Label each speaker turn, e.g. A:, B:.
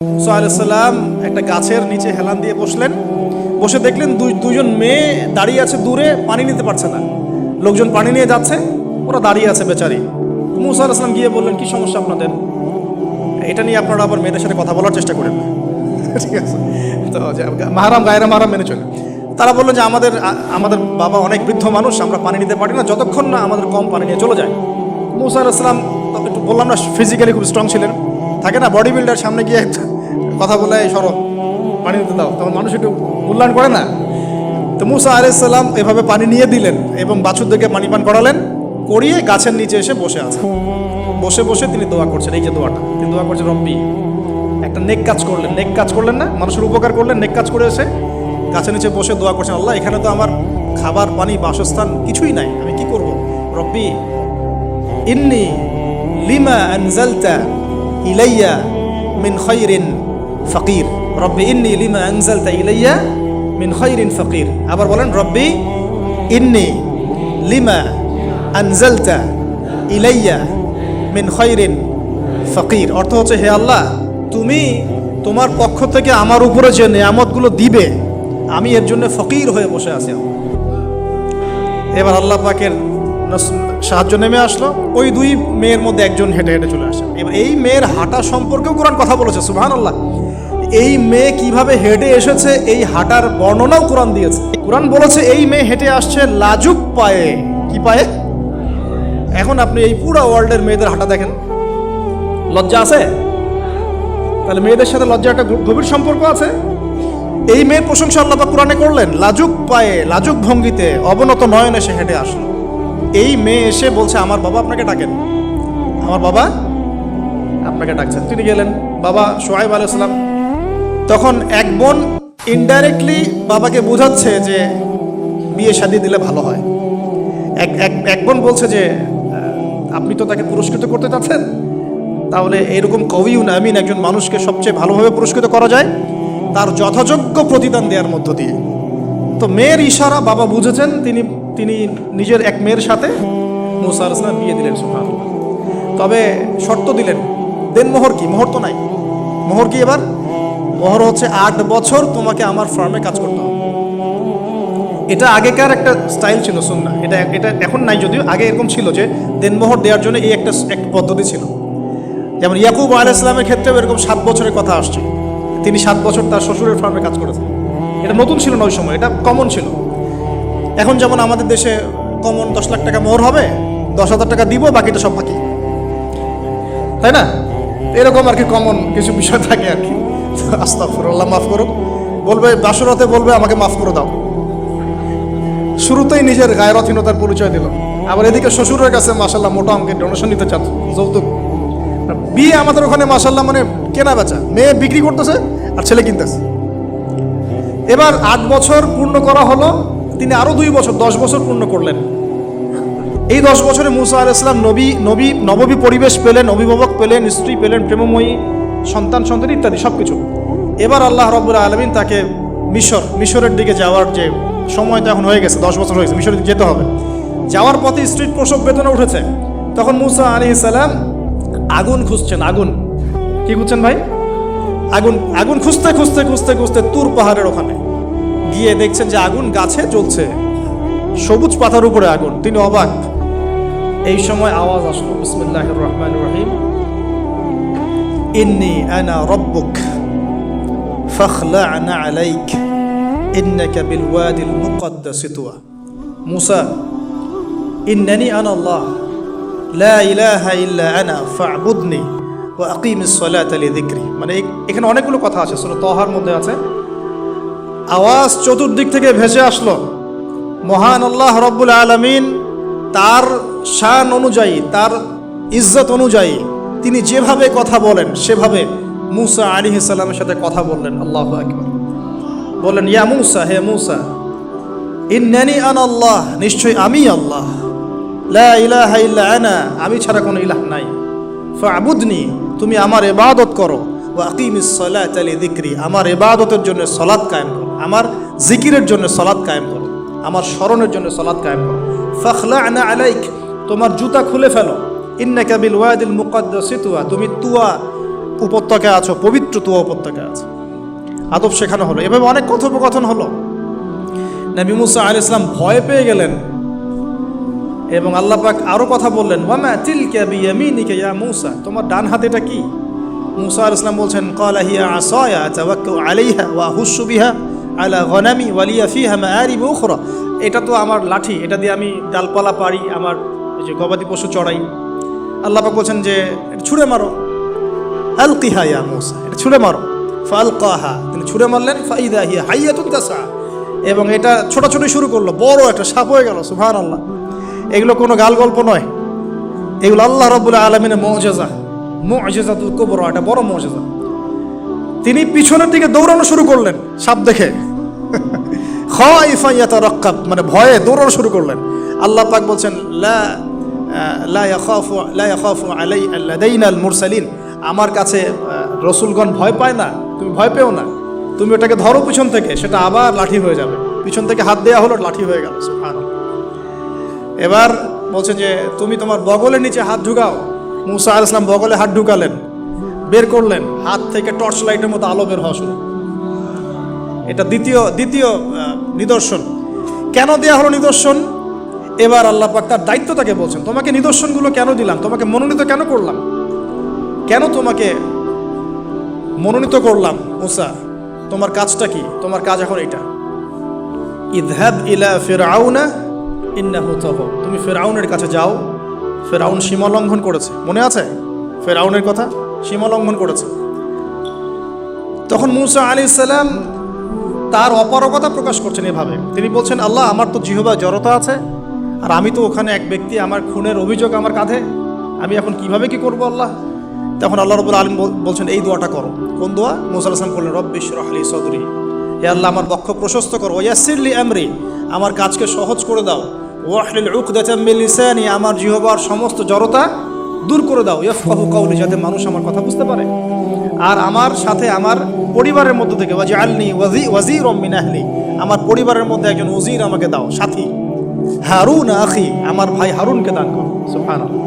A: মুসা আলাইহিস সালাম একটা গাছের নিচে হেলান দিয়ে বসলেন। বসে দেখলেন দুইজন মেয়ে দাঁড়িয়ে আছে দূরে, পানি নিতে পারছে না। লোকজন পানি নিয়ে যাচ্ছে, ওরা দাঁড়িয়ে আছে বেচারি। মুসা আলাইহিস সালাম গিয়ে বললেন, কি সমস্যা আপনাদের? এটা নিয়ে আপনারা আবার মেয়েদের সাথে কথা বলার চেষ্টা করেন। ঠিক আছে, তো মাহারাম গায়রা মাহারাম মেনে চলে। তারা বললো যে আমাদের বাবা অনেক বৃদ্ধ মানুষ, আমরা পানি নিতে পারি না যতক্ষণ না আমাদের কম পানি নিয়ে চলে যায়। মুসা আলাইহিস সালাম একটু বললাম না, ফিজিক্যালি খুব স্ট্রং ছিলেন। থাকে না বডি বিল্ডার, সামনে গিয়ে কথা বলে সরব পানি দিতে দাও, তখন মানুষ একটু মূল্যায়ন করে না। তো মুসা আলাইহিস সালাম এভাবে পানি নিয়ে দিলেন এবং বাছুরদেরকে পানি পান করালেন, করিয়ে গাছের নিচে এসে বসে আছেন। বসে বসে তিনি দোয়া করছেন। এই যে দোয়াটা তিনি দোয়া করছেন, রব্বি, একটা নেক কাজ করলেন না, মানুষের উপকার করলেন, নেক কাজ করে এসে গাছের নিচে বসে দোয়া করছেন, আল্লাহ এখানে তো আমার খাবার পানি বাসস্থান কিছুই নাই, আমি কি করব? রব্বি ইন্নী লিমা আনজালতা ইলাইয়া মিন খায়রিন ফাকির। রব্বি ইন্নী লিমা আনজালতা ইলাইয়া মিন খায়রিন ফাকির। আবার বলেন, রব্বি ইন্নী লিমা আনজালতা ইলাইয়া মিন খায়রিন ফাকির। অর্থ হচ্ছে, হে আল্লাহ, তুমি তোমার পক্ষ থেকে আমার উপরে যে নিয়ামতগুলো দিবে, আমি এর জন্য ফকির হয়ে বসে আছি। এবার আল্লাহ পাকের সাহায্য নেমে আসলো। ওই দুই মেয়ের মধ্যে একজন হেঁটে হেঁটে চলে আসে। এবার এই মেয়ের হাঁটা সম্পর্কেও কোরআন কথা বলেছে, সুবহানাল্লাহ। এই মেয়ে কিভাবে হেঁটে এসেছে, এই হাঁটার বর্ণনাও কোরআন দিয়েছে। কোরআন বলেছে এই মেয়ে হেঁটে আসছে লাজুক পায়ে। কি পায়ে? এখন আপনি এই পুরো ওয়ার্ল্ডের মেয়েদের হাঁটা দেখেন, লজ্জা আছে? তাহলে মেয়েদের সাথে লজ্জা একটা গভীর সম্পর্ক আছে। এই মেয়ের প্রশংসা আল্লাহ পাক কোরআনে করলেন, লাজুক পায়ে, লাজুক ভঙ্গিতে, অবনত নয়নে সে হেঁটে আসলো। এই মেয়ে এসে বলছে, আমার বাবা আপনাকে ডাকেন, আমার বাবা আপনাকে ডাকছেন। তিনি গেলেন, বাবা শুআয়ব আলাইহিস সালাম। তখন এক বোন ইনডাইরেক্টলি বাবাকে বোঝাচ্ছে যে বিয়ে শাদী দিলে ভালো হয়। এক বোন বলছে যে আপনি তো তাকে পুরস্কৃত করতে চাচ্ছেন, তাহলে এরকম কবিউন আমিন একজন মানুষকে সবচেয়ে ভালোভাবে পুরস্কৃত করা যায় তার যথাযোগ্য প্রতিদান দেওয়ার মধ্য দিয়ে। তো মেয়ের ইশারা বাবা বুঝেছেন, তিনি নিজের এক মেয়ের সাথে মুসা আলাইহিস সালাম বিয়ে দিলেন। সুবহানাল্লাহ। তবে শর্ত দিলেন, দেন মোহর কি? মোহর তো নাই। মোহর কি এবার? মোহর হচ্ছে 8 বছর তোমাকে আমার ফার্মে কাজ করতে হবে। এটা আগেকার একটা স্টাইল ছিল, সুন্নাহ। এটা এখন নাই, যদিও আগে এরকম ছিল যে দেনমোহর দেওয়ার জন্য এই একটা পদ্ধতি ছিল। যেমন ইয়াকুব আলাইহিস সালামের ক্ষেত্রেও এরকম 7 বছরের কথা আসছে। তিনি 7 বছর তার শ্বশুরের ফার্মে কাজ করেছেন। এটা নতুন ছিল না ওই সময়, এটা কমন ছিল। এখন যেমন আমাদের দেশে কমন 10 লাখ টাকা মোহর হবে, 10,000 টাকা দিব, বাকিটা সব বাকি, তাই না? এরকম আর কি কমন কিছু বিষয় থাকে আর কি। আস্তাগফিরুল্লাহ, মাফ করুক। বলবে বাসরাতে, বলবে আমাকে মাফ করে দাও। শুরুতেই নিজের গায়রথহীনতার পরিচয় দিল। আবার এদিকে শ্বশুরের কাছে মাশাআল্লাহ মোটা অঙ্কের ডোনেশন নিতে চাচ্ছে, যৌতুক। বিয়ে আমাদের ওখানে মাশাআল্লাহ মানে কেনা বেচা, মেয়ে বিক্রি করতেছে আর ছেলে কিনতেছে। এবার 8 বছর পূর্ণ করা হলো, তিনি আরো 2 বছর 10 বছর পূর্ণ করলেন। এই 10 বছরে মুসা আলাইহিস সালাম নববী পরিবেশ পেলেন, অভিভাবক পেলেন, স্ত্রী পেলেন, প্রেমময়ী সন্তান ইত্যাদি সবকিছু। এবার আল্লাহ রাব্বুল আলামিন তাকে মিশরের দিকে যাওয়ার যে সময় তো এখন হয়ে গেছে, 10 বছর হয়েছে, মিশরে যেতে হবে। যাওয়ার পথে স্ত্রীর প্রসব বেদনা উঠেছে। তখন মুসা আলাইহিস সালাম আগুন খুঁজছেন। আগুন কি খুঁজছেন ভাই? আগুন খুঁজতে তুর পাহাড়ের ওখানে গিয়ে দেখছেন যে আগুন গাছে জ্বলছে, সবুজ পাতার উপরে আগুন। তিনি অবাক। এই সময় আওয়াজ আসলো, বিসমিল্লাহির রহমানির রহিম, ইন্নী আনা রাব্বুক ফাখলা'না আলাইক ইন্নাকা বিল ওয়াদিল মুকদ্দাস তুয়া। মুসা, ইন্নানি আনা আল্লাহ লা ইলাহা ইল্লা আনা ফা'বুদনি ওয়া আকিমিস সালাতা লিযিকরি। মানে এখানে অনেকগুলো কথা আছে, সূরা তাহার মধ্যে আছে। আওয়াজ চতুর্দিক থেকে ভেসে আসলো। মহান আল্লাহ রব্বুল আলামিন তার শান অনুযায়ী, তার ইজ্জত অনুযায়ী তিনি যেভাবে কথা বলেন সেভাবে মুসা আলাইহিস সালামের সাথে কথা বললেন। আল্লাহু আকবার। বললেন, ইয়া মুসা, হে মুসা, ইন্নানি আনা আল্লাহ, নিশ্চয় আমি আল্লাহ, লা ইলাহা ইল্লা আনা, আমি ছাড়া কোনো ইলাহ নাই, ফা'বুদনি, তুমি আমার ইবাদত করো, ওয়া আকিমিস সালাতা লিযিকরি, আমার ইবাদতের জন্য সালাত কায়েম করো, আমার জিকিরের জন্য সালাত কায়েম করো, আমার স্মরণের জন্য সালাত কায়েম করো। ফাখলা'না আলাইক, তোমার জুতা খুলে ফেলো, ইন্নাকা বিল ওয়াদিল মুকদ্দাস তুয়া, তুমি তুয়া উপত্যকায় আছো, পবিত্র তুয়া উপত্যকায় আছো। আদব শেখানো হলো, এভাবে অনেক কথোপকথন হলো। নবী মুসা আলাইহিস সালাম ভয় পেয়ে গেলেন এবং আল্লাহ পাক আরো কথা বললেন, ওয়ামা তিলকা বিয়ামিনিকা ইয়া মুসা, তোমার ডান হাতে এটা কি? মুসা আলাইহিস সালাম বলছেন, ক্বালা হিয়া আসায়া আতাওয়াক্কাউ আলাইহা ওয়া আহুশু বিহা আলা গনামি ওয়া লিয়া ফিহা মাআরিব উখরা, এটা তো আমার লাঠি, এটা দিয়ে আমি ডালপালা পারি, আমার এই যে গবাদি পশু চড়াই। আল্লাহ পাক বলছেন যে এটা ছুঁড়ে মারো, আলকিহা ইয়া মুসা, এটা ছুঁড়ে মারো। ফালকাহা, তিনি ছুঁড়ে মারলেন, ফাইদা হিয়া হাইয়াতুন তাসা, এবং এটা ছোটাছুটি শুরু করলো, বড় একটা সাপ হয়ে গেল। সুবহানাল্লাহ। এগুলো কোনো গাল গল্প নয়, এগুলো আল্লাহ রাব্বুল আলামিনের মুআজিজা, মুআজিজাতুল কুবরা, এটা বড় মুআজিজা। তিনি পিছনের দিকে দৌড়ানো শুরু করলেন সাপ দেখে, খাইফা ইয়াতারাক্কাব, মানে ভয়ে দৌড়ানো শুরু করলেন। আল্লাহ পাক বলছেন, লা ইয়াখাফু লাদাইনাল মুরসালিন, আমার কাছে রসুলগণ ভয় পায় না, তুমি ভয় পেও না, তুমি ওটাকে ধরো পিছন থেকে, সেটা আবার লাঠি হয়ে যাবে। পিছন থেকে হাত দেওয়া হলো, লাঠি হয়ে গেল। সুবহানাল্লাহ। এবার বলছেন যে তুমি তোমার বগলের নিচে হাত ঢুকাও। মুসা আলাইহিস সালাম বগলে হাত ঢুকালেন, বের করলেন, হাত থেকে টর্চ লাইটের মতো আলো বের হওয়া শুরু। এটা দ্বিতীয় নিদর্শন। কেন দেয়া হলো নিদর্শন? এবার আল্লাহ পাক তার দায়িত্বটাকে বলছেন, তোমাকে নিদর্শনগুলো কেন দিলাম, তোমাকে মনোনীত কেন করলাম, কেন তোমাকে মনোনীত করলাম মুসা, তোমার কাজটা কি? তোমার কাজ এখন এটা, ইযহাব ইলা ফিরআউনা ইন্নাহু তাগা, তুমি ফিরআউনের কাছে যাও। ফিরআউন সীমা লঙ্ঘন করেছে, মনে আছে ফিরআউনের কথা? সীমা লঙ্ঘন করেছে। তখন মুসা আলাইহিস সালাম তার অপারগতা প্রকাশ করছেন এভাবে, তিনি বলছেন, আল্লাহ আমার তো জিহ্বায় জড়তা আছে, আর আমি তো ওখানে এক ব্যক্তি, আমার খুনের অভিযোগ আমার কাঁধে, আমি এখন কিভাবে কি করব আল্লাহ? তখন আল্লাহ রাব্বুল আলামিন বলছেন, এই দোয়াটা করো। কোন দোয়া? মুসা আলাইহিস সালাম বললেন, রব্বি ইশরাহ লি সাদরি, হে আল্লাহ আমার বক্ষ প্রশস্ত করো, ওয়াসসির লি আমরি, আমার কাজকে সহজ করে দাও, ওয়াহলিল উকদাতাম মিন লিসানি, আমার জিহ্বার সমস্ত জড়তা দূর করে দাও, ইয়াফকাহু কাওলি, যাতে মানুষ আমার কথা বুঝতে পারে। আর আমার সাথে আমার পরিবারের মধ্য থেকে ওয়াজআলনি ওয়াজিরাম মিন আহলি, আমার পরিবারের মধ্যে একজন ওজির আমাকে দাও, সাথী। হারুন আখি, আমার ভাই হারুনকে দান করো। সুবহানাল্লাহ।